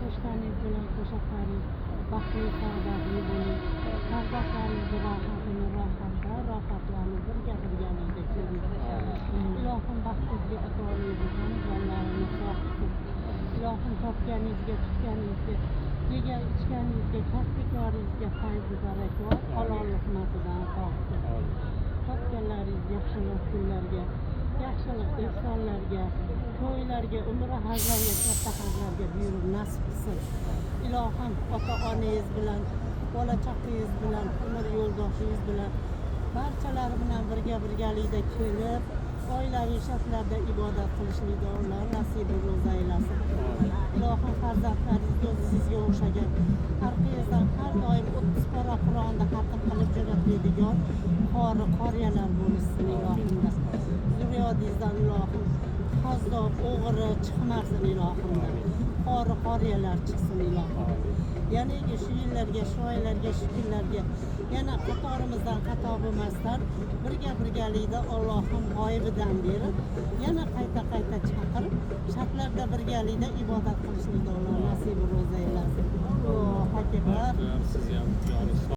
qo'shganingiz bilan qo'shoqlaringiz baxtli saodatli bo'ling. Farzandlaringizni rohatlanib birgalikda ko'ring. Ilohim baxtingizga ota-onangizni jonlarini sog' qilsin. Ilohim topganingizga, tutganingizga, yegan ichganingizga, kasb-koringizga fayz-u barakot, halol luqmasidan topsin. Topganlaringiz yaxshilik kunlarga, yaxshilik ehsonlarga, to'ylarga, umra hajlarga, katta hajlarga buyurib nasib qilsin. Ilohim ota-onangiz bilan, bola chaqangiz bilan, umr yo'ldoshingiz bilan barchalari bilan birgalikda kelib, oilaviy shakllarda ibodat qilishlikni Alloh nasib ro'za aylasin. Ilohim farzandlaringizni o'zingizga o'xshagan, orqangizdan har doim 30 pora Qur'onni xatm qilib jo'natadigan qoriyalar bo'lishsin ilohimda. Zurriyodingizdan ilohim qazzob, o'g'ri chiqmasin ilohimda. Qoriyalar chiqsin ilohim. Yana shu yillarga, shu oylarga, shu kunlarga yana qatorimizdan xato bo'lmasdan birgalikda Allohim g'oyibidan berib, yana qayta chaqirib, shartlarda birgalikda ibodat qilishlikni Alloh nasib ro'za aylasin. Allohu akbar.